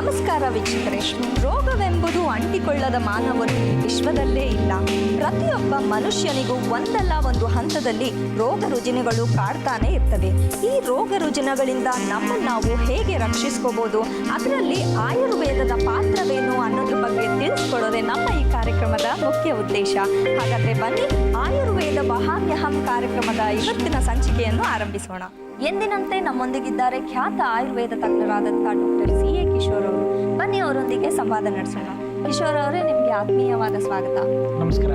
ನಮಸ್ಕಾರ ವೀಕ್ಷಕರೇ. ರೋಗವೆಂಬುದು ಅಂಟಿಕೊಳ್ಳದ ಮಾನವರು ಈ ವಿಶ್ವದಲ್ಲೇ ಇಲ್ಲ. ಪ್ರತಿಯೊಬ್ಬ ಮನುಷ್ಯನಿಗೂ ಒಂದಲ್ಲ ಒಂದು ಹಂತದಲ್ಲಿ ರೋಗ ರುಜಿನಗಳು ಕಾಡ್ತಾನೆ ಇರ್ತವೆ. ಈ ರೋಗ ರುಜಿನಗಳಿಂದ ನಮ್ಮನ್ನು ನಾವು ಹೇಗೆ ರಕ್ಷಿಸ್ಕೋಬಹುದು, ಅದರಲ್ಲಿ ಆಯುರ್ವೇದದ ಪಾತ್ರವೇನು ಅನ್ನೋದ್ರ ಬಗ್ಗೆ ತಿಳಿಸ್ಕೊಡೋದೇ ನಮ್ಮ ಈ ಕಾರ್ಯಕ್ರಮದ ಮುಖ್ಯ ಉದ್ದೇಶ. ಹಾಗಾದ್ರೆ ಬನ್ನಿ, ಆಯುರ್ವೇದ ವಹಾಮ್ಯಹಂ ಕಾರ್ಯಕ್ರಮದ ಇವತ್ತಿನ ಸಂಚಿಕೆಯನ್ನು ಆರಂಭಿಸೋಣ. ಎಂದಿನಂತೆ ನಮ್ಮೊಂದಿಗಿದ್ದಾರೆ ಖ್ಯಾತ ಆಯುರ್ವೇದ ತಜ್ಞರಾದಂತಹ ಡಾಕ್ಟರ್ CA ಕಿಶೋರ್ ಅವರು. ಬನ್ನಿ ಅವರೊಂದಿಗೆ ಸಂವಾದ ನಡೆಸೋಣ. ಕಿಶೋರ್ ಅವರೇ, ನಿಮಗೆ ಆತ್ಮೀಯವಾದ ಸ್ವಾಗತ. ನಮಸ್ಕಾರ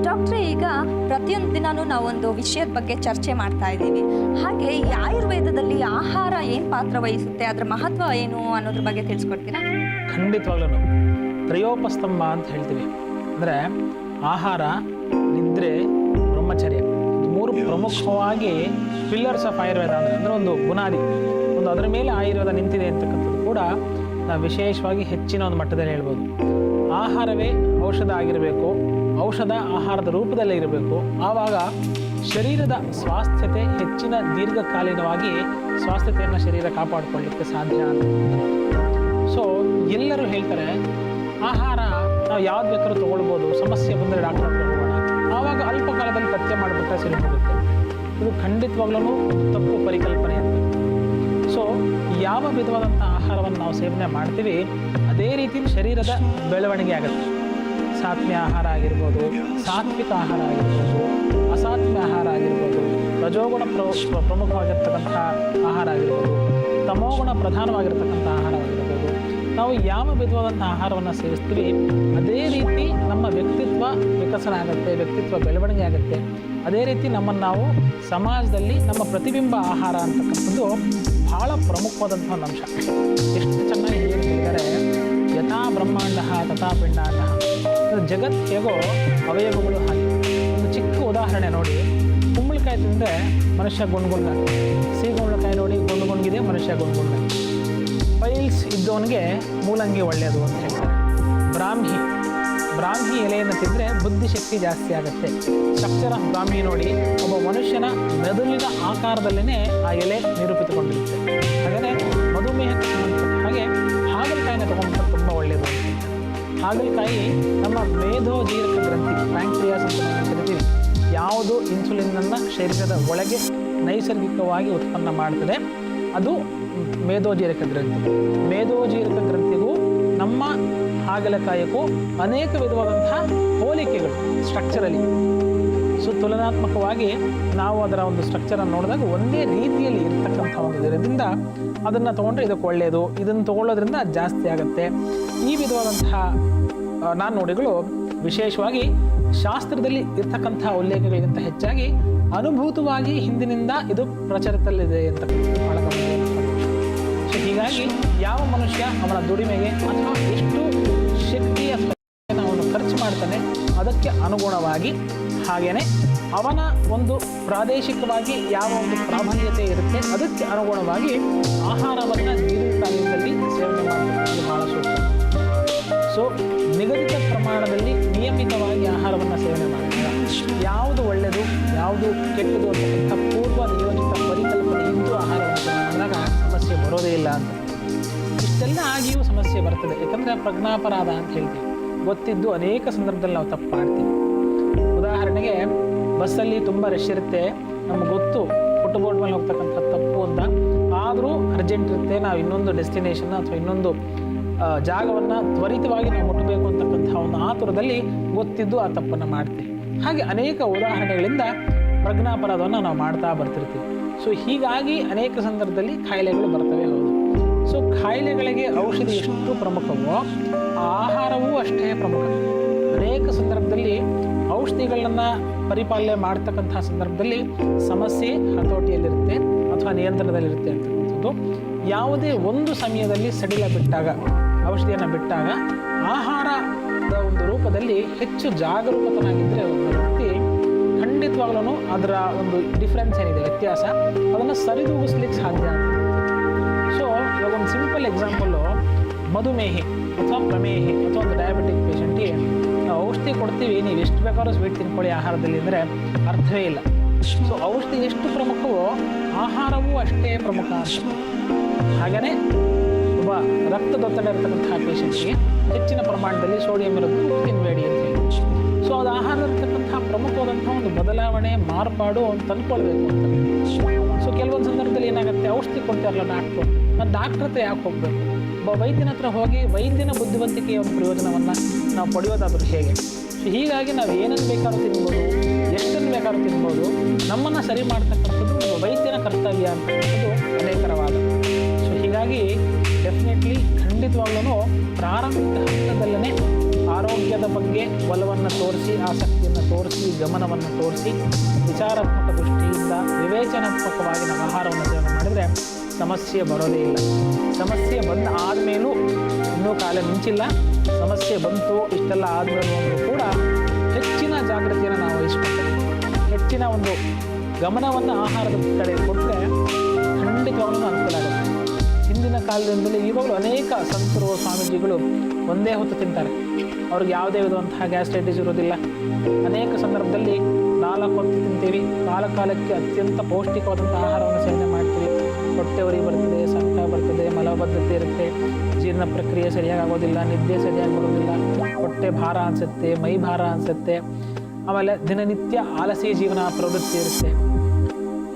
ಡಾಕ್ಟ್ರೇ. ಈಗ ಪ್ರತಿಯೊಂದು ದಿನಾನೂ ನಾವೊಂದು ವಿಷಯದ ಬಗ್ಗೆ ಚರ್ಚೆ ಮಾಡ್ತಾ ಇದ್ದೀವಿ. ಹಾಗೆ ಈ ಆಯುರ್ವೇದದಲ್ಲಿ ಆಹಾರ ಏನು ಪಾತ್ರ ವಹಿಸುತ್ತೆ, ಅದರ ಮಹತ್ವ ಏನು ಅನ್ನೋದ್ರ ಬಗ್ಗೆ ತಿಳಿಸ್ಕೊಡ್ತೀರಾ? ಖಂಡಿತವಾಗ್ಲೂ ತ್ರಯೋಪಸ್ತಂಭ ಅಂತ ಹೇಳ್ತೀವಿ. ಅಂದರೆ ಆಹಾರ, ನಿದ್ರೆ, ಬ್ರಹ್ಮಚರ್ಯ, ಮೂರು ಪ್ರಮುಖವಾಗಿ ಪಿಲ್ಲರ್ಸ್ ಆಫ್ ಆಯುರ್ವೇದ ಅಂದರೆ ಒಂದು ಬುನಾದಿ, ಒಂದು ಅದರ ಮೇಲೆ ಆಯುರ್ವೇದ ನಿಂತಿದೆ ಅಂತಕ್ಕಂಥದ್ದು ಕೂಡ ನಾವು ವಿಶೇಷವಾಗಿ ಹೆಚ್ಚಿನ ಒಂದು ಮಟ್ಟದಲ್ಲಿ ಹೇಳ್ಬೋದು. ಆಹಾರವೇ ಔಷಧ ಆಗಿರಬೇಕು, ಔಷಧ ಆಹಾರದ ರೂಪದಲ್ಲೇ ಇರಬೇಕು. ಆವಾಗ ಶರೀರದ ಸ್ವಾಸ್ಥ್ಯತೆ ಹೆಚ್ಚಿನ ದೀರ್ಘಕಾಲೀನವಾಗಿ ಸ್ವಾಸ್ಥ್ಯತೆಯನ್ನು ಶರೀರ ಕಾಪಾಡಿಕೊಳ್ಳಲಿಕ್ಕೆ ಸಾಧ್ಯ ಅಂತ. ಸೊ ಎಲ್ಲರೂ ಹೇಳ್ತಾರೆ ಆಹಾರ ನಾವು ಯಾವ್ದು ಬೇಕಾದ್ರೂ ತೊಗೊಳ್ಬೋದು, ಸಮಸ್ಯೆ ಬಂದರೆ ಡಾಕ್ಟರ್ ಹತ್ರ ಹೋಗೋಣ, ಆವಾಗ ಅಲ್ಪ ಕಾಲದಲ್ಲಿ ಪಥ್ಯ ಮಾಡಿಬಿಟ್ರೆ ಸರಿ ಹೋಗುತ್ತೆ. ಇದು ಖಂಡಿತವಾಗ್ಲೂ ತಪ್ಪು ಪರಿಕಲ್ಪನೆ ಅಂತ. ಸೊ ಯಾವ ವಿಧವಾದಂಥ ಆಹಾರವನ್ನು ನಾವು ಸೇವನೆ ಮಾಡ್ತೀವಿ ಅದೇ ರೀತಿ ಶರೀರದ ಬೆಳವಣಿಗೆ ಆಗುತ್ತೆ. ಸಾತ್ಮ್ಯ ಆಹಾರ ಆಗಿರ್ಬೋದು, ಸಾತ್ವಿಕ ಆಹಾರ ಆಗಿರ್ಬೋದು, ಅಸಾತ್ಮ್ಯ ಆಹಾರ ಆಗಿರ್ಬೋದು, ರಜೋಗುಣ ಪ್ರಮುಖವಾಗಿರ್ತಕ್ಕಂಥ ಆಹಾರ ಆಗಿರ್ಬೋದು, ತಮೋಗುಣ ಪ್ರಧಾನವಾಗಿರ್ತಕ್ಕಂಥ ಆಹಾರವಾಗಿರ್ಬೋದು. ನಾವು ಯಾವ ವಿಧವಾದಂಥ ಆಹಾರವನ್ನು ಸೇವಿಸ್ತೀವಿ ಅದೇ ರೀತಿ ನಮ್ಮ ವ್ಯಕ್ತಿತ್ವ ವಿಕಸನ ಆಗುತ್ತೆ, ವ್ಯಕ್ತಿತ್ವ ಬೆಳವಣಿಗೆ ಆಗುತ್ತೆ. ಅದೇ ರೀತಿ ನಮ್ಮನ್ನು ನಾವು ಸಮಾಜದಲ್ಲಿ ನಮ್ಮ ಪ್ರತಿಬಿಂಬ ಆಹಾರ ಅಂತಕ್ಕಂಥದ್ದು ಭಾಳ ಪ್ರಮುಖವಾದಂಥ ಒಂದು ಅಂಶ. ಎಷ್ಟು ಚೆನ್ನಾಗಿ ಹೇಳಿದ್ದಾರೆ, ಯಥಾ ಬ್ರಹ್ಮಾಂಡ ತಥಾ ಪಿಂಡಾಂಡ. ಜಗತ್ ಹೇಗೋ ಅವಯವಗಳು ಹಾಗೆ. ಒಂದು ಚಿಕ್ಕ ಉದಾಹರಣೆ ನೋಡಿ, ಕುಂಬಳಕಾಯಿ ತಿಂದರೆ ಮನುಷ್ಯ ಗುಣ್ಗುಣ್ಗಾಗ್ತದೆ, ಸಿಗುಂಬಳಕಾಯಿ ನೋಡಿ ಗುಣ್ಗುಣ್ಗಿದೆ, ಮನುಷ್ಯ ಗುಣ್ಗುಣ್ಗಾಗ್ತದೆ. ಪೈಲ್ಸ್ ಇದ್ದವನಿಗೆ ಮೂಲಂಗಿ ಒಳ್ಳೆಯದು ಅಂತ ಹೇಳ್ತಾರೆ. ಬ್ರಾಹ್ಮಿ ಎಲೆಯನ್ನು ತಿಂದರೆ ಬುದ್ಧಿಶಕ್ತಿ ಜಾಸ್ತಿ ಆಗುತ್ತೆ. ಸ್ಟ್ರಕ್ಚರ್ ಆಫ್ ಬ್ರಾಹ್ಮಿ ನೋಡಿ, ಒಬ್ಬ ಮನುಷ್ಯನ ಮೆದುಳಿನ ಆಕಾರದಲ್ಲೇ ಆ ಎಲೆ ನಿರೂಪಿತಗೊಂಡಿರುತ್ತೆ. ಹಾಗೆಯೇ ಮಧುಮೇಹಕ್ಕೆ ಸಂಬಂಧಪಟ್ಟ ಹಾಗೆ ಹಾಗಲಕಾಯಿನ ತೊಗೊಂಡ್ರೆ ತುಂಬ ಒಳ್ಳೆಯದು ಅಂತ. ಹಾಗಲಕಾಯಿ ನಮ್ಮ ಮೇಧೋಜೀರಕ ಗ್ರಂಥಿ, ಪ್ಯಾಂಕ್ರಿಯಾಸ್ ಅಂತ ನಾವು ಕರಿತೀವಿ, ಯಾವುದು ಇನ್ಸುಲಿನನ್ನು ಶರೀರದ ಒಳಗೆ ನೈಸರ್ಗಿಕವಾಗಿ ಉತ್ಪನ್ನ ಮಾಡ್ತದೆ ಅದು ಮೇಧೋಜೀರಕ ಗ್ರಂಥಿ. ಮೇಧೋಜೀರಕ ಗ್ರಂಥಿಗೂ ನಮ್ಮ ಹಾಗಲಕಾಯಕ್ಕೂ ಅನೇಕ ವಿಧವಾದಂತಹ ಹೋಲಿಕೆಗಳು ಸ್ಟ್ರಕ್ಚರಲಿ. ಸೊ ತುಲನಾತ್ಮಕವಾಗಿ ನಾವು ಅದರ ಒಂದು ಸ್ಟ್ರಕ್ಚರನ್ನು ನೋಡಿದಾಗ ಒಂದೇ ರೀತಿಯಲ್ಲಿ ಇರ್ತಕ್ಕಂಥ ಒಂದು ಇದರಿಂದ ಅದನ್ನು ತೊಗೊಂಡ್ರೆ ಇದಕ್ಕೆ ಒಳ್ಳೆಯದು, ಇದನ್ನು ತೊಗೊಳ್ಳೋದ್ರಿಂದ ಜಾಸ್ತಿ ಆಗುತ್ತೆ. ಈ ವಿಧವಾದಂತಹ ನಾಣ್ಣುಡಿಗಳು ವಿಶೇಷವಾಗಿ ಶಾಸ್ತ್ರದಲ್ಲಿ ಇರ್ತಕ್ಕಂಥ ಉಲ್ಲೇಖಗಳಿಗಿಂತ ಹೆಚ್ಚಾಗಿ ಅನುಭೂತವಾಗಿ ಹಿಂದಿನಿಂದ ಇದು ಪ್ರಚಲಿತದಲ್ಲಿದೆ ಅಂತಕ್ಕಂಥ ಬಹಳ ಗಮನ. ಸೊ ಹೀಗಾಗಿ ಯಾವ ಮನುಷ್ಯ ಅವನ ದುಡಿಮೆಗೆ ಅಥವಾ ಎಷ್ಟು ಶಕ್ತಿಯ ಅವನು ಖರ್ಚು ಮಾಡ್ತಾನೆ ಅದಕ್ಕೆ ಅನುಗುಣವಾಗಿ, ಹಾಗೆಯೇ ಅವನ ಒಂದು ಪ್ರಾದೇಶಿಕವಾಗಿ ಯಾವ ಒಂದು ಪ್ರಾಬಲ್ಯತೆ ಇರುತ್ತೆ ಅದಕ್ಕೆ ಅನುಗುಣವಾಗಿ ಆಹಾರವನ್ನು ದೀರ್ಘಕಾಲದಲ್ಲಿ ಸೇವನೆ ಮಾಡಬೇಕು, ಬಹಳ ಸೂಕ್ತ. ಸೊ ನಿಗದಿತ ಪ್ರಮಾಣದಲ್ಲಿ ನಿಯಮಿತವಾಗಿ ಆಹಾರವನ್ನು ಸೇವನೆ ಮಾಡಿದಾಗ ಯಾವುದು ಒಳ್ಳೆಯದು ಯಾವುದು ಕೆಟ್ಟದು ಅಂತಕ್ಕಂಥ ಪೂರ್ವ ನಿಯೋಜಿತ ಪರಿಕಲ್ಪನೆ ಇದ್ದು ಆಹಾರವನ್ನು ಸೇವನೆ ಮಾಡಿದಾಗ ಸಮಸ್ಯೆ ಬರೋದೇ ಇಲ್ಲ ಅಂತ. ಇಷ್ಟೆಲ್ಲ ಆಗಿಯೂ ಸಮಸ್ಯೆ ಬರ್ತದೆ, ಯಾಕಂದರೆ ಪ್ರಜ್ಞಾಪರಾಧ ಅಂತ ಹೇಳ್ತೀವಿ. ಗೊತ್ತಿದ್ದು ಅನೇಕ ಸಂದರ್ಭದಲ್ಲಿ ನಾವು ತಪ್ಪು ಮಾಡ್ತೀವಿ. ಉದಾಹರಣೆಗೆ ಬಸ್ಸಲ್ಲಿ ತುಂಬ ರಶ್ ಇರುತ್ತೆ, ನಮ್ಗೆ ಗೊತ್ತು ಫುಟ್ಬೋರ್ಡ್ ಮೇಲೆ ಹೋಗ್ತಕ್ಕಂಥ ತಪ್ಪು ಅಂತ, ಆದರೂ ಅರ್ಜೆಂಟ್ ಇರುತ್ತೆ, ನಾವು ಇನ್ನೊಂದು ಡೆಸ್ಟಿನೇಷನ್ ಅಥವಾ ಇನ್ನೊಂದು ಜಾಗವನ್ನು ತ್ವರಿತವಾಗಿ ನಾವು ಮುಟ್ಟಬೇಕು ಅಂತಕ್ಕಂಥ ಒಂದು ಆತುರದಲ್ಲಿ ಗೊತ್ತಿದ್ದು ಆ ತಪ್ಪನ್ನು ಮಾಡ್ತೀವಿ. ಹಾಗೆ ಅನೇಕ ಉದಾಹರಣೆಗಳಿಂದ ಪ್ರಜ್ಞಾಪರಾಧವನ್ನು ನಾವು ಮಾಡ್ತಾ ಬರ್ತಿರ್ತೀವಿ. ಸೊ ಹೀಗಾಗಿ ಅನೇಕ ಸಂದರ್ಭದಲ್ಲಿ ಕಾಯಿಲೆಗಳು ಬರ್ತವೆ. ಹೌದು, ಸೊ ಕಾಯಿಲೆಗಳಿಗೆ ಔಷಧಿ ಎಷ್ಟು ಪ್ರಮುಖವೋ ಆಹಾರವೂ ಅಷ್ಟೇ ಪ್ರಮುಖ. ಅನೇಕ ಸಂದರ್ಭದಲ್ಲಿ ಔಷಧಿಗಳನ್ನು ಪರಿಪಾಲನೆ ಮಾಡ್ತಕ್ಕಂಥ ಸಂದರ್ಭದಲ್ಲಿ ಸಮಸ್ಯೆ ಹತೋಟಿಯಲ್ಲಿರುತ್ತೆ ಅಥವಾ ನಿಯಂತ್ರಣದಲ್ಲಿರುತ್ತೆ ಅಂತಕ್ಕಂಥದ್ದು. ಯಾವುದೇ ಒಂದು ಸಮಯದಲ್ಲಿ ಸಡಿಲ ಬಿಟ್ಟಾಗ, ಔಷಧಿಯನ್ನು ಬಿಟ್ಟಾಗ ಆಹಾರದ ಒಂದು ರೂಪದಲ್ಲಿ ಹೆಚ್ಚು ಜಾಗರೂಕತನಾಗಿದ್ದರೆ ಒಬ್ಬ ವ್ಯಕ್ತಿ ಖಂಡಿತವಾಗ್ಲೂ ಅದರ ಒಂದು ಡಿಫ್ರೆನ್ಸ್ ಏನಿದೆ, ವ್ಯತ್ಯಾಸ, ಅದನ್ನು ಸರಿದೂಗಿಸ್ಲಿಕ್ಕೆ ಸಾಧ್ಯ ಅಂತ. ಸೊ ಇವಾಗ ಒಂದು ಸಿಂಪಲ್ ಎಕ್ಸಾಂಪಲ್ಲು, ಮಧುಮೇಹಿ ಅಥವಾ ಪ್ರಮೇಹಿ ಅಥವಾ ಒಂದು ಡಯಾಬಿಟಿಕ್ ಪೇಷಂಟಿಗೆ ನಾವು ಔಷಧಿ ಕೊಡ್ತೀವಿ, ನೀವು ಎಷ್ಟು ಬೇಕಾದ್ರೂ ಸ್ವೀಟ್ ತಿನ್ಕೊಳ್ಳಿ ಆಹಾರದಲ್ಲಿ ಅಂದರೆ ಅರ್ಥವೇ ಇಲ್ಲ. ಸೊ ಔಷಧಿ ಎಷ್ಟು ಪ್ರಮುಖವೋ ಆಹಾರವೂ ಅಷ್ಟೇ ಪ್ರಮುಖ ಅಂತ. ಹಾಗೆಯೇ ಒಬ್ಬ ರಕ್ತದೊತ್ತಡ ಇರತಕ್ಕಂತಹ ಪೇಷಂಟ್ಗೆ ಹೆಚ್ಚಿನ ಪ್ರಮಾಣದಲ್ಲಿ ಸೋಡಿಯಂ ಇರೋದು ತಿನ್ನಬೇಡಿ ಅಂತ ಹೇಳಿ. ಸೊ ಅದು ಆಹಾರದಲ್ಲಿರ್ತಕ್ಕಂತಹ ಪ್ರಮುಖವಾದಂತಹ ಒಂದು ಬದಲಾವಣೆ ಮಾರ್ಪಾಡು ಅವ್ನು ತಂದ್ಕೊಳ್ಬೇಕು ಅಂತ. ಸೊ ಕೆಲವೊಂದು ಸಂದರ್ಭದಲ್ಲಿ ಏನಾಗುತ್ತೆ, ಔಷಧಿ ಕೊಡ್ತಾರಲ್ಲ ಡಾಕ್ಟ್ರು, ಮತ್ತು ಡಾಕ್ಟ್ರ್ ಹತ್ರ ಯಾಕೆ ಹೋಗಬೇಕು? ಒಬ್ಬ ವೈದ್ಯನ ಹತ್ರ ಹೋಗಿ ವೈದ್ಯನ ಬುದ್ಧಿವಂತಿಕೆಯ ಒಂದು ಪ್ರಯೋಜನವನ್ನು ನಾವು ಪಡೆಯೋದಾದರೂ ಹೇಗೆ? ಸೊ ಹೀಗಾಗಿ ನಾವು ಏನನ್ನು ಬೇಕಾದ್ರೂ ತಿನ್ಬೋದು, ಎಷ್ಟನ್ನು ಬೇಕಾದ್ರೂ ತಿನ್ಬೋದು, ನಮ್ಮನ್ನು ಸರಿ ಮಾಡ್ತಕ್ಕಂಥದ್ದು ಒಬ್ಬ ವೈದ್ಯನ ಕರ್ತವ್ಯ ಅಂತಕ್ಕಂಥದ್ದು ಅನೇಕರವಾದ. ಸೊ ಹೀಗಾಗಿ ಡೆಫಿನೆಟ್ಲಿ ಖಂಡಿತವಾಗ್ಲೂ ಪ್ರಾರಂಭಿಕ ಹಂತದಲ್ಲೇ ಆರೋಗ್ಯದ ಬಗ್ಗೆ ಒಲವನ್ನು ತೋರಿಸಿ, ಆಸಕ್ತಿಯನ್ನು ತೋರಿಸಿ, ಗಮನವನ್ನು ತೋರಿಸಿ, ವಿಚಾರಾತ್ಮಕ ದೃಷ್ಟಿಯಿಂದ ವಿವೇಚನಾತ್ಮಕವಾಗಿ ನಾವು ಆಹಾರವನ್ನು ಸೇವನೆ ಮಾಡಿದರೆ ಸಮಸ್ಯೆ ಬರೋದೇ ಇಲ್ಲ. ಸಮಸ್ಯೆ ಬಂದ ಆದಮೇಲೂ ಇನ್ನೂ ಕಾಲ ಮಿಂಚಿಲ್ಲ, ಸಮಸ್ಯೆ ಬಂತು ಇಷ್ಟೆಲ್ಲ ಆದಮೇಲೂ ಕೂಡ ಹೆಚ್ಚಿನ ಜಾಗೃತಿಯನ್ನು ನಾವು ವಹಿಸ್ಕೊಳ್ತೇವೆ. ಹೆಚ್ಚಿನ ಒಂದು ಗಮನವನ್ನು ಆಹಾರದ ಕಡೆ ಕೊಟ್ಟರೆ ಖಂಡಿತವಾಗ್ಲೂ ಅನುಕೂಲ ಆಗುತ್ತೆ. ಹಿಂದಿನ ಕಾಲದಿಂದಲೇ ಇವಾಗಲೂ ಅನೇಕ ಸಂತರು ಸ್ವಾಮೀಜಿಗಳು ಒಂದೇ ಹೊತ್ತು ತಿಂತಾರೆ. ಅವ್ರಿಗೆ ಯಾವುದೇ ವಿಧವಂತಹ ಗ್ಯಾಸ್ಟ್ರೈಟಿಸ್ ಇರೋದಿಲ್ಲ. ಅನೇಕ ಸಂದರ್ಭದಲ್ಲಿ 4 ಹೊತ್ತು ತಿಂತೀವಿ. ಕಾಲಕ್ಕೆ ಅತ್ಯಂತ ಪೌಷ್ಟಿಕವಾದಂಥ ಆಹಾರವನ್ನು ಸೇವನೆ ಮಾಡ್ತೀವಿ. ಹೊಟ್ಟೆ ಉರಿ ಬರ್ತದೆ, ಸಂಕಟ ಬರ್ತದೆ, ಮಲಬದ್ಧತೆ ಇರುತ್ತೆ, ಜೀರ್ಣ ಪ್ರಕ್ರಿಯೆ ಸರಿಯಾಗಿ ಆಗೋದಿಲ್ಲ, ನಿದ್ದೆ ಸರಿಯಾಗಿ ಬರೋದಿಲ್ಲ, ಹೊಟ್ಟೆ ಭಾರ ಅನಿಸುತ್ತೆ, ಮೈ ಭಾರ ಅನಿಸುತ್ತೆ, ಆಮೇಲೆ ದಿನನಿತ್ಯ ಆಲಸಿ ಜೀವನ ಪ್ರವೃತ್ತಿ ಇರುತ್ತೆ.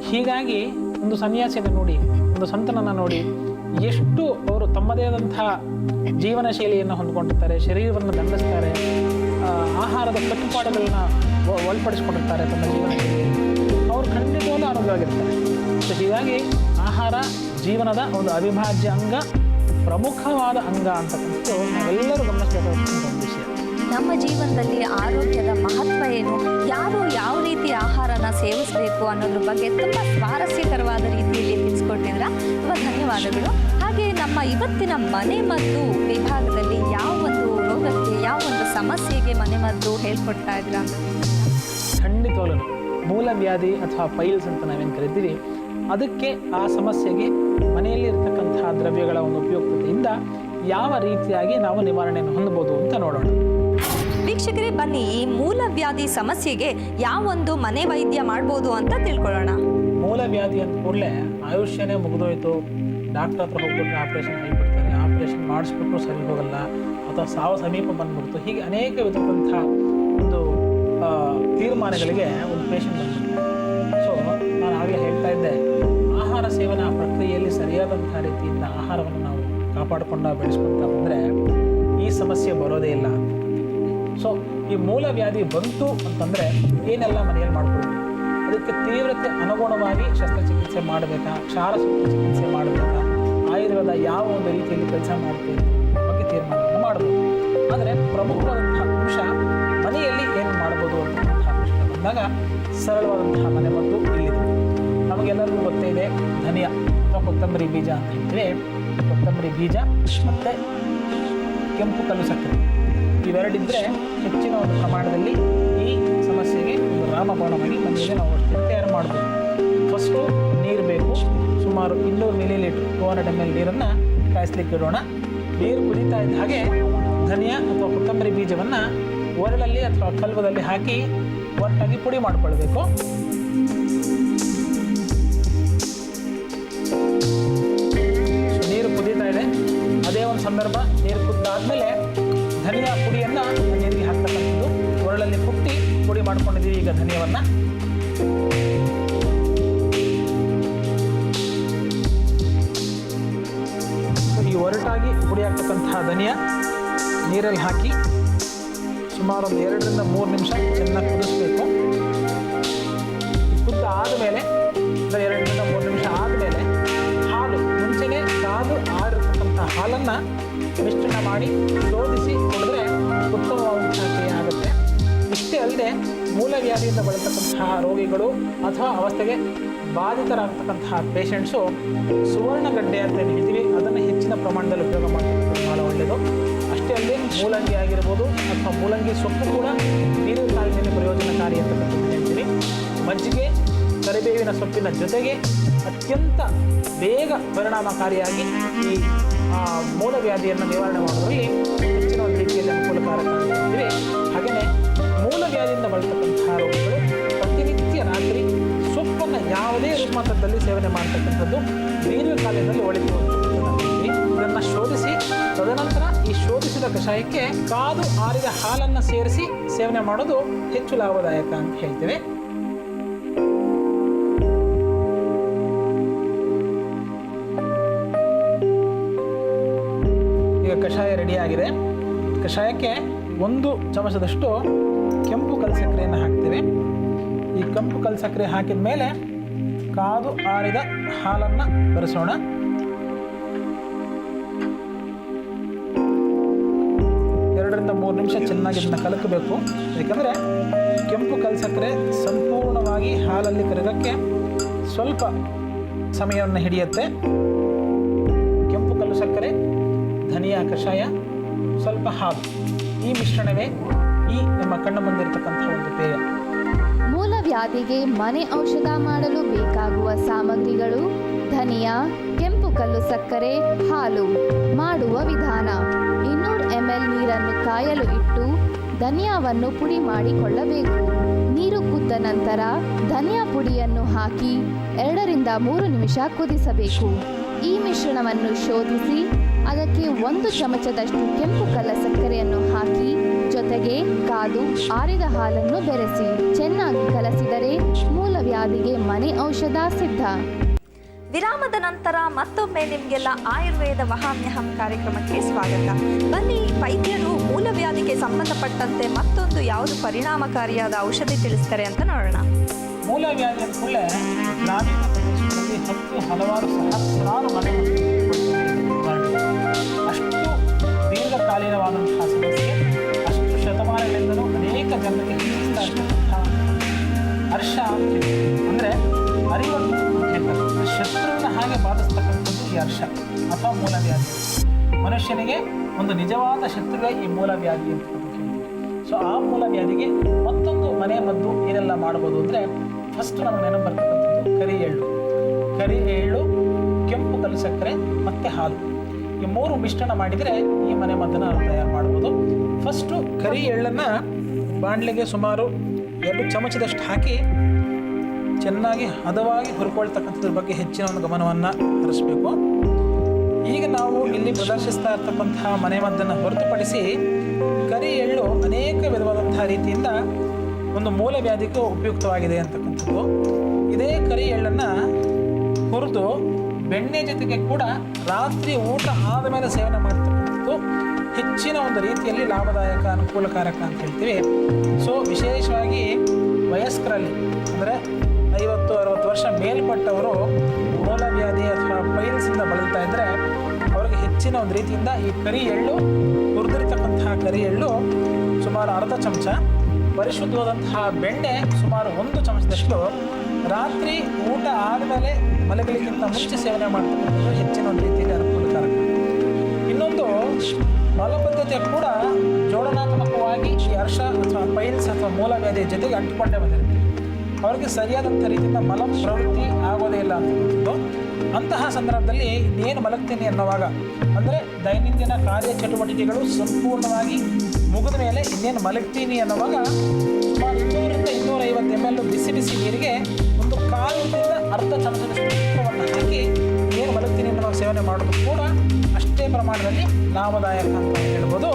ಹೀಗಾಗಿ ಒಂದು ಸನ್ಯಾಸಿನ ನೋಡಿ, ಒಂದು ಸಂತನನ್ನು ನೋಡಿ, ಎಷ್ಟು ಅವರು ತಮ್ಮದೇ ಆದಂತಹ ಜೀವನ ಶೈಲಿಯನ್ನು ಹೊಂದ್ಕೊಂಡಿರ್ತಾರೆ, ಶರೀರವನ್ನು ದಂಡಿಸ್ತಾರೆ, ಆಹಾರದ ಕಟ್ಟುಪಾಡುಗಳನ್ನ ಒಳಪಡಿಸ್ಕೊಂಡಿರ್ತಾರೆ ತಮ್ಮ ಜೀವನ ಶೈಲಿಯಲ್ಲಿ. ಅವರು ಖಂಡಿತವಾಗ್ಲೂ ಆರೋಗ್ಯವಾಗಿರ್ತಾರೆ. ಸೊ ಹೀಗಾಗಿ ಆಹಾರ ಜೀವನದ ಒಂದು ಅವಿಭಾಜ್ಯ ಅಂಗ, ಪ್ರಮುಖವಾದ ಅಂಗ ಅಂತಕ್ಕಂಥದ್ದು ನಾವೆಲ್ಲರೂ ಗಮನಿಸಬೇಕಾದಂಥ ಒಂದು ವಿಷಯ. ನಮ್ಮ ಜೀವನದಲ್ಲಿ ಆರೋಗ್ಯದ ಮಹತ್ವ ಏನು, ಯಾರು ಯಾವ ರೀತಿ ಆಹಾರನ ಸೇವಿಸಬೇಕು ಅನ್ನೋದ್ರ ಬಗ್ಗೆ ತುಂಬ ಸ್ವಾರಸ್ಯಕರವಾದ ರೀತಿಯಲ್ಲಿ ತಿಳಿಸ್ಕೊಟ್ಟಿದ್ರ. ತುಂಬ ಧನ್ಯವಾದಗಳು. ಹಾಗೆ ನಮ್ಮ ಇವತ್ತಿನ ಮನೆಮದ್ದು ವಿಭಾಗದಲ್ಲಿ ಯಾವ ಒಂದು ರೋಗಕ್ಕೆ, ಯಾವ ಒಂದು ಸಮಸ್ಯೆಗೆ ಮನೆಮದ್ದು ಹೇಳ್ಕೊಡ್ತಾ ಇದ್ರ ಅಂತ? ಖಂಡಿತವಾಗ್ಲೂ ಮೂಲವ್ಯಾಧಿ ಅಥವಾ ಪೈಲ್ಸ್ ಅಂತ ನಾವೇನು ಕರಿತೀವಿ, ಅದಕ್ಕೆ ಆ ಸಮಸ್ಯೆಗೆ ಮನೆಯಲ್ಲಿ ಇರತಕ್ಕಂತಹ ದ್ರವ್ಯಗಳ ಒಂದು ಉಪಯುಕ್ತತೆಯಿಂದ ಯಾವ ರೀತಿಯಾಗಿ ನಾವು ನಿವಾರಣೆಯನ್ನು ಹೊಂದಬಹುದು ಅಂತ ನೋಡೋಣ. ವೀಕ್ಷಕರೇ, ಬನ್ನಿ ಈ ಮೂಲವ್ಯಾಧಿ ಸಮಸ್ಯೆಗೆ ಯಾವೊಂದು ಮನೆ ವೈದ್ಯ ಮಾಡ್ಬೋದು ಅಂತ ತಿಳ್ಕೊಳ್ಳೋಣ. ಮೂಲವ್ಯಾಧಿ ಅಂದ ಕೂಡಲೇ ಆಯುಷ್ಯನೇ ಮುಗಿದೋಯ್ತು, ಡಾಕ್ಟರ್ ಹತ್ರ ಹೋಗ್ಬಿಟ್ರೆ ಆಪ್ರೇಷನ್ ಆಗಿಬಿಡ್ತಾರೆ, ಆಪ್ರೇಷನ್ ಮಾಡಿಸ್ಬಿಟ್ರು ಸರಿ ಹೋಗಲ್ಲ, ಅಥವಾ ಸಾವು ಸಮೀಪ ಬಂದ್ಬಿಡ್ತು, ಹೀಗೆ ಅನೇಕ ವಿಧವಾದಂಥ ಒಂದು ತೀರ್ಮಾನಗಳಿಗೆ ಒಂದು ಪೇಷಂಟ್ ಬಂದ್ಬಿಡ್ತಾರೆ. ಸೊ ನಾನು ಆಗಲೇ ಹೇಳ್ತಾ ಇದ್ದೆ, ಆಹಾರ ಸೇವನಾ ಪ್ರಕ್ರಿಯೆಯಲ್ಲಿ ಸರಿಯಾದಂಥ ರೀತಿಯಿಂದ ಆಹಾರವನ್ನು ನಾವು ಕಾಪಾಡಿಕೊಂಡು ಬೆಳೆಸ್ಕೊಳ್ತಾ ಬಂದರೆ ಈ ಸಮಸ್ಯೆ ಬರೋದೇ ಇಲ್ಲ. ಸೊ ಈ ಮೂಲವ್ಯಾಧಿ ಬಂತು ಅಂತಂದರೆ ಏನೆಲ್ಲ ಮನೆಯಲ್ಲಿ ಮಾಡ್ಕೊಳ್ಬೇಕು, ಅದಕ್ಕೆ ತೀವ್ರತೆ ಅನುಗುಣವಾಗಿ ಶಸ್ತ್ರಚಿಕಿತ್ಸೆ ಮಾಡಬೇಕಾ, ಕ್ಷಾರ ಚಿಕಿತ್ಸೆ ಮಾಡಬೇಕಾ, ಆಯುರ್ವೇದ ಯಾವ ಒಂದು ರೀತಿಯಲ್ಲಿ ಕೆಲಸ ಮಾಡ್ತೀವಿ ಬಗ್ಗೆ ತೀರ್ಮಾನವನ್ನು ಮಾಡ್ಬೋದು. ಆದರೆ ಪ್ರಮುಖವಾದಂತಹ ಅಂಶ ಮನೆಯಲ್ಲಿ ಏನು ಮಾಡ್ಬೋದು ಅಂತಕ್ಕಂತಹ ಪ್ರಶ್ನೆ ಬಂದಾಗ ಸರಳವಾದಂತಹ ಮನೆಮದ್ದು ಇಲ್ಲಿದೆ. ನಮಗೆಲ್ಲರಿಗೂ ಗೊತ್ತೇ ಇದೆ, ಧನಿಯಾ ಅಥವಾ ಕೊತ್ತಂಬರಿ ಬೀಜ ಅಂತ ಹೇಳ್ತೀವಿ. ಕೊತ್ತಂಬರಿ ಬೀಜ ಮತ್ತು ಕೆಂಪು ಕಲ್ಲು ಸಕ್ಕರೆ ಇವೆರಡಿದ್ದರೆ ಹೆಚ್ಚಿನ ಒಂದು ಪ್ರಮಾಣದಲ್ಲಿ ಈ ಸಮಸ್ಯೆಗೆ ಒಂದು ರಾಮಬಾಣವಾಗಿ ಮನೆಯಲ್ಲಿ ನಾವು ಔಷಧಿ ತಯಾರು ಮಾಡ್ಬೋದು. ಫಸ್ಟು ನೀರು ಬೇಕು, ಸುಮಾರು 200 ml 200 ml ನೀರನ್ನು ಕಾಯಿಸ್ಲಿಕ್ಕೆ ಇಡೋಣ. ನೀರು ಕುದೀತಾ ಇದ್ದ ಹಾಗೆ ಧನಿಯಾ ಅಥವಾ ಕೊತ್ತಂಬರಿ ಬೀಜವನ್ನು ಒರಳಲ್ಲಿ ಅಥವಾ ಕಲ್ವದಲ್ಲಿ ಹಾಕಿ ಒಟ್ಟಾಗಿ ಪುಡಿ ಮಾಡಿಕೊಳ್ಬೇಕು. ನೀರು ಕುದೀತಾ ಇದೆ, ಅದೇ ಒಂದು ಸಂದರ್ಭ, ನೀರು ಕುದ್ದಾದ್ಮೇಲೆ ಧನಿಯಾ ಪುಡಿಯನ್ನು ನೀರಿಗೆ ಹಾಕ್ತಕ್ಕಂಥದ್ದು, ಒರಳಲ್ಲಿ ಕುಟ್ಟಿ ಪುಡಿ ಮಾಡ್ಕೊಂಡಿದ್ದೀವಿ ಈಗ ಧನಿಯಾವನ್ನು. ಈ ಒರಟಾಗಿ ಪುಡಿ ಹಾಕ್ತಕ್ಕಂತಹ ಧನಿಯಾ ನೀರಲ್ಲಿ ಹಾಕಿ ಸುಮಾರು ಒಂದು 2 ರಿಂದ 3 ನಿಮಿಷ ಚೆನ್ನಾಗಿ ಕುದಿಸ್ಬೇಕು. ಕುದ್ದ ಆದಮೇಲೆ 2 ರಿಂದ 3 ನಿಮಿಷ ಆದಮೇಲೆ ಹಾಲು, ಮುಂಚೆನೇ ಕಾದು ಆಡಿರ್ತಕ್ಕಂಥ ಹಾಲನ್ನು ಮಿಶ್ರಣ ಮಾಡಿ ಶೋಧಿಸಿ ಕುಡಿದ್ರೆ ಉತ್ತಮವಾದಂತಹ ಕ್ರಿಯೆ ಆಗುತ್ತೆ. ಇಷ್ಟೇ ಅಲ್ಲದೆ ಮೂಲವ್ಯಾಧಿಯಿಂದ ಬಳತಕ್ಕಂತಹ ರೋಗಿಗಳು ಅಥವಾ ಅವಸ್ಥೆಗೆ ಬಾಧಿತರಾಗ್ತಕ್ಕಂತಹ ಪೇಷಂಟ್ಸು ಸುವರ್ಣಗಡ್ಡೆ ಅಂತ ಏನು ಹೇಳ್ತೀವಿ, ಅದನ್ನು ಹೆಚ್ಚಿನ ಪ್ರಮಾಣದಲ್ಲಿ ಉಪಯೋಗ ಮಾಡ್ತಕ್ಕಂಥದ್ದು ಭಾಳ ಒಳ್ಳೆಯದು. ಅಷ್ಟೇ ಅಲ್ಲದೆ ಮೂಲಂಗಿ ಆಗಿರ್ಬೋದು ಅಥವಾ ಮೂಲಂಗಿ ಸೊಪ್ಪು ಕೂಡ ದೀರ್ಘಕಾಲದಲ್ಲಿ ಪ್ರಯೋಜನಕಾರಿ ಅಂತಕ್ಕಂಥದ್ದು ಹೇಳ್ತೀವಿ. ಮಜ್ಜಿಗೆ, ಕರಿಬೇವಿನ ಸೊಪ್ಪಿನ ಜೊತೆಗೆ ಅತ್ಯಂತ ಬೇಗ ಪರಿಣಾಮಕಾರಿಯಾಗಿ ಈ ಮೂಲವ್ಯಾಧಿಯನ್ನು ನಿವಾರಣೆ ಮಾಡೋದ್ರಲ್ಲಿ ಹೆಚ್ಚಿನ ಒಂದು ರೀತಿಯಲ್ಲಿ ಅನುಕೂಲಕಾರಕಾರಿಯಾಗಿವೆ. ಹಾಗೆಯೇ ಮೂಲವ್ಯಾಧಿಯಿಂದ ಬಳತಕ್ಕಂತಹ ರೋಗಿಗಳು ಪ್ರತಿನಿತ್ಯ ರಾತ್ರಿ ಸೊಪ್ಪನ್ನು ಯಾವುದೇ ರೂಪಾಂತರದಲ್ಲಿ ಸೇವನೆ ಮಾಡ್ತಕ್ಕಂಥದ್ದು ದೀರ್ಘಕಾಲದಲ್ಲಿ ಒಳಿತು. ಇದನ್ನು ಶೋಧಿಸಿ ಕಷಾಯಕ್ಕೆ ಕಾದು ಆರಿದ ಹಾಲನ್ನು ಸೇರಿಸಿ ಸೇವನೆ ಮಾಡೋದು ಹೆಚ್ಚು ಲಾಭದಾಯಕ ಅಂತ ಹೇಳ್ತೇವೆ. ಈಗ ಕಷಾಯ ರೆಡಿಯಾಗಿದೆ. ಕಷಾಯಕ್ಕೆ 1 ಚಮಚದಷ್ಟು ಕೆಂಪು ಕಲ್ಸಕ್ಕರೆಯನ್ನು ಹಾಕ್ತೇವೆ. ಈ ಕೆಂಪು ಕಲ್ಸಕ್ಕರೆ ಹಾಕಿದ ಮೇಲೆ ಕಾದು ಆರಿದ ಹಾಲನ್ನು ಬೆರೆಸೋಣ. ಎರಡರಿಂದ 3 ನಿಮಿಷ ಚೆನ್ನಾಗಿ ಇದನ್ನು ಕಲಕಬೇಕು. ಏಕೆಂದರೆ ಕೆಂಪು ಕಲ್ಸಕ್ಕರೆ ಸಂಪೂರ್ಣವಾಗಿ ಹಾಲಲ್ಲಿ ಕರಗಕ್ಕೆ ಸ್ವಲ್ಪ ಸಮಯವನ್ನು ಹಿಡಿಯುತ್ತೆ. ಕೆಂಪು ಕಲ್ಲು ಸಕ್ಕರೆ, ಧನಿಯಾ ಕಷಾಯ, ಸ್ವಲ್ಪ ಹಾಲು, ಈ ಮಿಶ್ರಣವೇ ಈ ನಮ್ಮ ಕಣ್ಣು ಮುಂದಿರತಕ್ಕಂಥ ಒಂದು ಪೇಯ. ಮೂಲವ್ಯಾಧಿಗೆ ಮನೆ ಔಷಧ ಮಾಡಲು ಬೇಕಾಗುವ ಸಾಮಗ್ರಿಗಳು: ಧನಿಯಾ, ಕೆಂಪು ಕಲ್ಲು ಸಕ್ಕರೆ, ಹಾಲು. ಮಾಡುವ ವಿಧಾನ: 200 ml ನೀರನ್ನು ಕಾಯಲು ಇಟ್ಟು ಧನಿಯಾವನ್ನು ಪುಡಿ ಮಾಡಿಕೊಳ್ಳಬೇಕು. ನೀರು ಕುದ್ದ ನಂತರ ಧನಿಯಾ ಪುಡಿಯನ್ನು ಹಾಕಿ 2 ರಿಂದ 3 ನಿಮಿಷ ಕುದಿಸಬೇಕು. ಈ ಮಿಶ್ರಣವನ್ನು ಶೋಧಿಸಿ ಅದಕ್ಕೆ 1 ಚಮಚದಷ್ಟು ಕೆಂಪು ಕಲ್ಲ ಸಕ್ಕರೆಯನ್ನು ಹಾಕಿ ಜೊತೆಗೆ ಕಾದು ಆರಿದ ಹಾಲನ್ನು ಬೆರೆಸಿ ಚೆನ್ನಾಗಿ ಕಲಸಿದರೆ ಮೂಲವ್ಯಾಧಿಗೆ ಮನೆ ಔಷಧ ಸಿದ್ಧ. ವಿರಾಮದ ನಂತರ ಮತ್ತೊಮ್ಮೆ ನಿಮಗೆಲ್ಲ ಆಯುರ್ವೇದ ವಹಾಮ್ಯಹಂ ಕಾರ್ಯಕ್ರಮಕ್ಕೆ ಸ್ವಾಗತ. ಬನ್ನಿ, ವೈದ್ಯರು ಮೂಲವ್ಯಾಧಿಗೆ ಸಂಬಂಧಪಟ್ಟಂತೆ ಮತ್ತೊಂದು ಯಾವುದು ಪರಿಣಾಮಕಾರಿಯಾದ ಔಷಧಿ ತಿಳಿಸ್ತಾರೆ ಅಂತ ನೋಡೋಣ. ಮೂಲವ್ಯಾಧಿ ಅಂದ್ಕೊಳ್ಳೆ ಗ್ರಾಮೀಣ ಪ್ರದೇಶಗಳಲ್ಲಿ ಹಲವಾರು ಸಹಸ್ರಾರು ಮನೆಗಳು ಅಷ್ಟು ದೀರ್ಘಕಾಲೀನವಾದಂತಹ ಸಮಸ್ಯೆ, ಅಷ್ಟು ಶತಮಾನಗಳಿಂದಲೂ ಅನೇಕ ಜನರಿಗೆ ಹಿಂಸಿಸ್ತಾ ಇರ್ತಕ್ಕಂತಹ ಹರ್ಷ ಅಂದರೆ ಅರಿವನ್ನು ಶತ್ರುವಿನ ಹಾಗೆ ಬಾಧಿಸ್ತಕ್ಕಂಥದ್ದು ಈ ಹರ್ಷ ಅಥವಾ ಮೂಲವ್ಯಾಧಿ. ಮನುಷ್ಯನಿಗೆ ಒಂದು ನಿಜವಾದ ಶತ್ರುವೇ ಈ ಮೂಲವ್ಯಾಧಿ ಅಂತ ಹೇಳ್ತೀವಿ. ಸೊ ಆ ಮೂಲವ್ಯಾಧಿಗೆ ಮತ್ತೊಂದು ಮನೆ ಮದ್ದು ಏನೆಲ್ಲ ಮಾಡ್ಬೋದು ಅಂದರೆ, ಫಸ್ಟ್ ನಮಗೆ ನೆನಪು ಬರ್ತಕ್ಕಂಥದ್ದು ಕರಿ ಎಳ್ಳು, ಕೆಂಪು ಕಲ್ಲು ಸಕ್ಕರೆ ಮತ್ತು ಹಾಲು. ಈ 3 ಮಿಶ್ರಣ ಮಾಡಿದರೆ ಈ ಮನೆ ಮದ್ದನ್ನು ನಾವು ತಯಾರು ಮಾಡ್ಬೋದು. ಫಸ್ಟು ಕರಿ ಎಳ್ಳನ್ನು ಬಾಣಲೆಗೆ ಸುಮಾರು 2 ಚಮಚದಷ್ಟು ಹಾಕಿ ಚೆನ್ನಾಗಿ ಹದವಾಗಿ ಹುರ್ಕೊಳ್ತಕ್ಕಂಥದ್ರ ಬಗ್ಗೆ ಹೆಚ್ಚಿನ ಒಂದು ಗಮನವನ್ನು ಹರಿಸಬೇಕು. ಈಗ ನಾವು ಇಲ್ಲಿ ಪ್ರದರ್ಶಿಸ್ತಾ ಇರ್ತಕ್ಕಂತಹ ಮನೆ ಮದ್ದನ್ನು ಹೊರತುಪಡಿಸಿ ಕರಿ ಎಳ್ಳು ಅನೇಕ ವಿಧವಾದಂತಹ ರೀತಿಯಿಂದ ಒಂದು ಮೂಲವ್ಯಾಧಿಗೂ ಉಪಯುಕ್ತವಾಗಿದೆ ಅಂತಕ್ಕಂಥದ್ದು. ಇದೇ ಕರಿ ಎಳ್ಳನ್ನು ಹುರಿದು ಬೆಣ್ಣೆ ಜೊತೆಗೆ ಕೂಡ ರಾತ್ರಿ ಊಟ ಆದ ಮೇಲೆ ಸೇವನೆ ಮಾಡ್ತಕ್ಕಂಥದ್ದು ಹೆಚ್ಚಿನ ಒಂದು ರೀತಿಯಲ್ಲಿ ಲಾಭದಾಯಕ, ಅನುಕೂಲಕಾರಕ ಅಂತ ಹೇಳ್ತೀವಿ. ಸೊ ವಿಶೇಷವಾಗಿ ವಯಸ್ಕರಲ್ಲಿ ಅಂದರೆ 50-60 ವರ್ಷ ಮೇಲ್ಪಟ್ಟವರು ಮೂಲವ್ಯಾಧಿ ಅಥವಾ ಪೈಲ್ಸಿಂದ ಬಳಲ್ತಾ ಇದ್ದರೆ ಅವರಿಗೆ ಹೆಚ್ಚಿನ ಒಂದು ರೀತಿಯಿಂದ ಈ ಕರಿ ಎಳ್ಳು, ಹುರಿದಿರ್ತಕ್ಕಂತಹ ಕರಿ ಎಳ್ಳು ಸುಮಾರು ಅರ್ಧ ಚಮಚ, ಪರಿಶುದ್ಧವಾದಂತಹ ಬೆಣ್ಣೆ ಸುಮಾರು 1 ಚಮಚದಷ್ಟು ರಾತ್ರಿ ಊಟ ಆದಮೇಲೆ ಮಲಗಲಿಕ್ಕಿಂತ ಮುಂಚೆ ಸೇವನೆ ಮಾಡ್ತಕ್ಕಂಥದ್ದು ಹೆಚ್ಚಿನ ಒಂದು ರೀತಿಯಲ್ಲಿ ಅನುಕೂಲಕಾರಕ. ಇನ್ನೊಂದು ಮಲಬದ್ಧತೆ ಕೂಡ ಜೋಡಣಾತ್ಮಕವಾಗಿ ಈ ಹರ್ಷ ಅಥವಾ ಪೈಲ್ಸ್ ಅಥವಾ ಮೂಲವ್ಯಾಧಿಯ ಜೊತೆಗೆ ಅಂಟಿಕೊಂಡೇ ಬಂದಿರುತ್ತೆ. ಅವರಿಗೆ ಸರಿಯಾದಂಥ ರೀತಿಯಿಂದ ಮಲ ಪ್ರವೃತ್ತಿ ಆಗೋದೇ ಇಲ್ಲ ಅಂತಕ್ಕಂಥದ್ದು. ಅಂತಹ ಸಂದರ್ಭದಲ್ಲಿ ಇನ್ನೇನು ಮಲಗ್ತೀನಿ ಅನ್ನೋವಾಗ, ಅಂದರೆ ದೈನಂದಿನ ಕಾರ್ಯಚಟುವಟಿಕೆಗಳು ಸಂಪೂರ್ಣವಾಗಿ ಮುಗಿದ ಮೇಲೆ ಇನ್ನೇನು ಮಲಗ್ತೀನಿ ಅನ್ನೋವಾಗ ಸುಮಾರು 200 ರಿಂದ 250 ml ಬಿಸಿ ನೀರಿಗೆ ಒಂದು 1/4 ಅರ್ಧ ಚಮಚದಷ್ಟು ತುಪ್ಪವನ್ನು ಹಾಕಿ ಏನು ಮಲಗ್ತೀನಿ ಅನ್ನೋವಾಗ ಸೇವನೆ ಮಾಡೋದು ಕೂಡ ಅಷ್ಟೇ ಪ್ರಮಾಣದಲ್ಲಿ ಲಾಭದಾಯಕ ಅಂತ ಹೇಳ್ಬೋದು.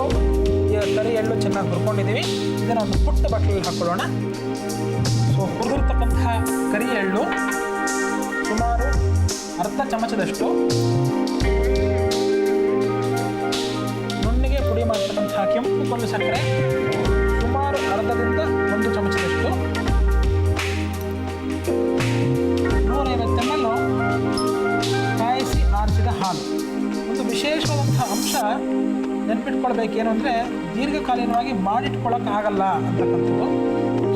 ಈಗ ಕರಿ ಎಳ್ಳು ಚೆನ್ನಾಗಿ ಹುರ್ಕೊಂಡಿದ್ದೀವಿ. ಇದನ್ನು ಒಂದು ಪುಟ್ಟ ಬಟ್ಟಲಲ್ಲಿ ಹಾಕ್ಕೊಳ್ಳೋಣ. ಸೊ ಹುರಿದಿರ್ತಕ್ಕಂತಹ ಕರಿ ಎಳ್ಳು ಸುಮಾರು ಅರ್ಧ ಚಮಚದಷ್ಟು, ನುಣ್ಣಿಗೆ ಪುಡಿ ಮಾಡ್ತಕ್ಕಂತಹ ಕೆಂಪು ಕಲ್ಲು ಸಕ್ಕರೆ ಸುಮಾರು ಅರ್ಧದಿಂದ 1 ಚಮಚದಷ್ಟು, 150 ml ಕಾಯಿಸಿ ಆರಿಸಿದ ಹಾಲು. ಒಂದು ವಿಶೇಷವಾದಂತಹ ಅಂಶ ನೆನಪಿಟ್ಕೊಳ್ಬೇಕೇನು ಅಂದರೆ, ದೀರ್ಘಕಾಲೀನವಾಗಿ ಮಾಡಿಟ್ಕೊಳ್ಳೋಕ್ಕಾಗಲ್ಲ ಅಂತಕ್ಕಂಥದ್ದು.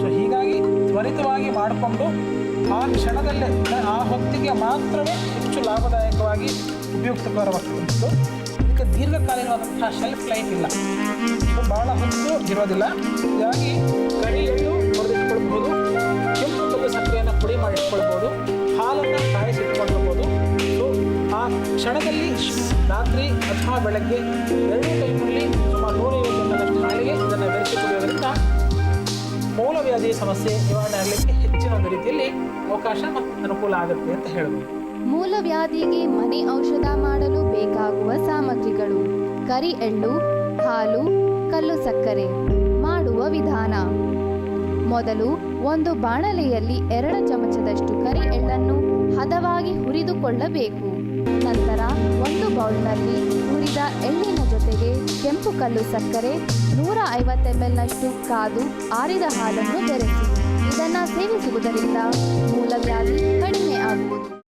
ಸೊ ಹೀಗಾಗಿ ತ್ವರಿತವಾಗಿ ಮಾಡಿಕೊಂಡು ಆ ಕ್ಷಣದಲ್ಲೇ ಆ ಹೊತ್ತಿಗೆ ಮಾತ್ರವೇ ಹೆಚ್ಚು ಲಾಭದಾಯಕವಾಗಿ ಉಪಯುಕ್ತಕರವಾಗ್ತಕ್ಕಂಥದ್ದು. ಇದಕ್ಕೆ ದೀರ್ಘಕಾಲೀನವಾದಂತಹ ಶೆಲ್ಫ್ ಲೈಫ್ ಇಲ್ಲ, ಸೊ ಭಾಳ ಹೊತ್ತು ಇರೋದಿಲ್ಲ. ಹೀಗಾಗಿ ಕರಿ ಎಳ್ಳು ಹೊಡೆದಿಟ್ಕೊಳ್ಬೋದು, ಕೆಂಪು ಕಲ್ಲು ಸಕ್ಕರೆಯನ್ನು ಪುಡಿ ಮಾಡಿಟ್ಕೊಳ್ಬೋದು, ಹಾಲನ್ನು ಕಾಯಿಸಿಟ್ಕೊಳ್ಬೋದು. ಸೊ ಆ ಕ್ಷಣದಲ್ಲಿ ರಾತ್ರಿ ಅಥವಾ ಬೆಳಗ್ಗೆ 2 ಟೈಮಲ್ಲಿ ಸುಮಾರು 150 ml ಹಾಲಿಗೆ ಇದನ್ನು ಬೆರೆಸಿ ಕುಡಿಯೋದ್ರಿಂದ ಮೂಲವ್ಯಾಧಿ ಸಮಸ್ಯೆ ನಿವಾರಣೆ ಆಗಲಿಕ್ಕೆ ಹೆಚ್ಚಿನ ಒಂದು ರೀತಿಯಲ್ಲಿ ಅವಕಾಶ ಮತ್ತು ಅನುಕೂಲ ಆಗುತ್ತೆ ಅಂತ ಹೇಳ್ಬೋದು. ಮೂಲವ್ಯಾಧಿಗೆ ಮನೆ ಔಷಧ ಮಾಡಲು ಬೇಕಾಗುವ ಸಾಮಗ್ರಿಗಳು: ಕರಿ ಎಳ್ಳು, ಹಾಲು, ಕಲ್ಲು ಸಕ್ಕರೆ. ಮಾಡುವ ವಿಧಾನ: ಮೊದಲು ಒಂದು ಬಾಣಲೆಯಲ್ಲಿ 2 ಚಮಚದಷ್ಟು ಕರಿ ಎಳ್ಳನ್ನು ಹದವಾಗಿ ಹುರಿದುಕೊಳ್ಳಬೇಕು. ನಂತರ ಒಂದು ಬೌಲ್ನಲ್ಲಿ ಹುರಿದ ಎಳ್ಳಿನ ಜೊತೆಗೆ ಕೆಂಪು ಕಲ್ಲು ಸಕ್ಕರೆ 150 ml ಕಾದು ಆರಿದ ಹಾಲನ್ನು ಬೆರೆಸಿ. ಇದನ್ನು ಸೇವಿಸುವುದರಿಂದ ಮೂಲವ್ಯಾಧಿ ಕಡಿಮೆ ಆಗುವುದು.